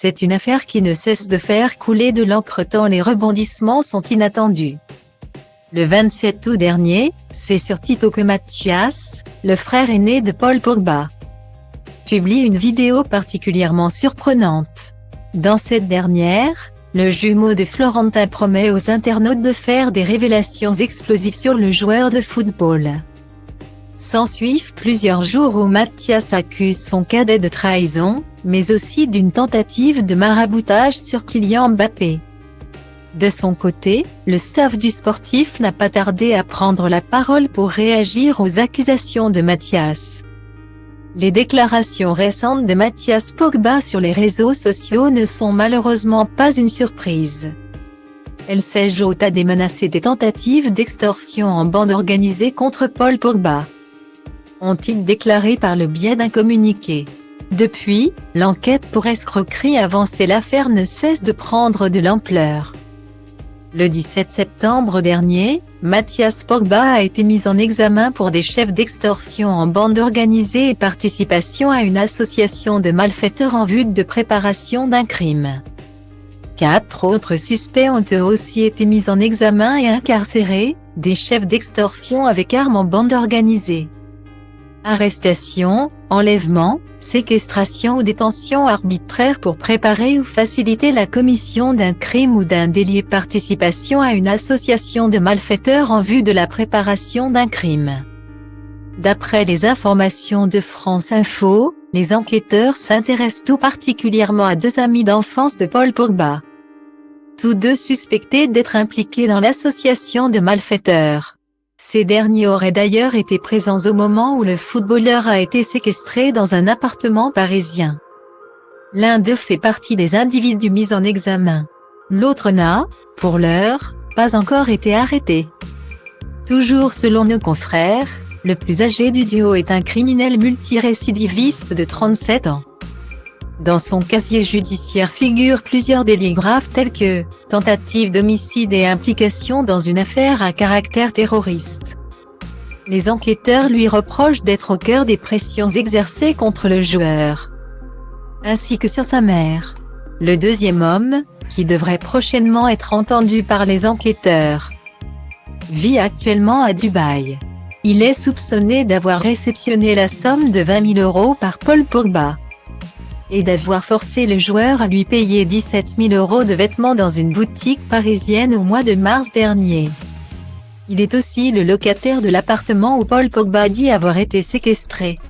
C'est une affaire qui ne cesse de faire couler de l'encre tant les rebondissements sont inattendus. Le 27 août dernier, c'est sur TikTok que Mathias, le frère aîné de Paul Pogba, publie une vidéo particulièrement surprenante. Dans cette dernière, le jumeau de Florentin promet aux internautes de faire des révélations explosives sur le joueur de football. S'ensuivent plusieurs jours où Mathias accuse son cadet de trahison, mais aussi d'une tentative de maraboutage sur Kylian Mbappé. De son côté, le staff du sportif n'a pas tardé à prendre la parole pour réagir aux accusations de Mathias. Les déclarations récentes de Mathias Pogba sur les réseaux sociaux ne sont malheureusement pas une surprise. Elles s'ajoutent à des menaces et des tentatives d'extorsion en bande organisée contre Paul Pogba, ont-ils déclaré par le biais d'un communiqué. Depuis, l'enquête pour escroquerie avancée, l'affaire ne cesse de prendre de l'ampleur. Le 17 septembre dernier, Mathias Pogba a été mis en examen pour des chefs d'extorsion en bande organisée et participation à une association de malfaiteurs en vue de préparation d'un crime. 4 autres suspects ont eux aussi été mis en examen et incarcérés, des chefs d'extorsion avec armes en bande organisée. Arrestation, enlèvement, séquestration ou détention arbitraire pour préparer ou faciliter la commission d'un crime ou d'un délit, participation à une association de malfaiteurs en vue de la préparation d'un crime. D'après les informations de France Info, les enquêteurs s'intéressent tout particulièrement à 2 amis d'enfance de Paul Pogba, tous 2 suspectés d'être impliqués dans l'association de malfaiteurs. Ces derniers auraient d'ailleurs été présents au moment où le footballeur a été séquestré dans un appartement parisien. L'un d'eux fait partie des individus mis en examen. L'autre n'a, pour l'heure, pas encore été arrêté. Toujours selon nos confrères, le plus âgé du duo est un criminel multirécidiviste de 37 ans. Dans son casier judiciaire figurent plusieurs délits graves tels que tentative d'homicide et implication dans une affaire à caractère terroriste. Les enquêteurs lui reprochent d'être au cœur des pressions exercées contre le joueur, ainsi que sur sa mère. Le deuxième homme, qui devrait prochainement être entendu par les enquêteurs, vit actuellement à Dubaï. Il est soupçonné d'avoir réceptionné la somme de 20 000 € par Paul Pogba et d'avoir forcé le joueur à lui payer 17 000 € de vêtements dans une boutique parisienne au mois de mars dernier. Il est aussi le locataire de l'appartement où Paul Pogba dit avoir été séquestré.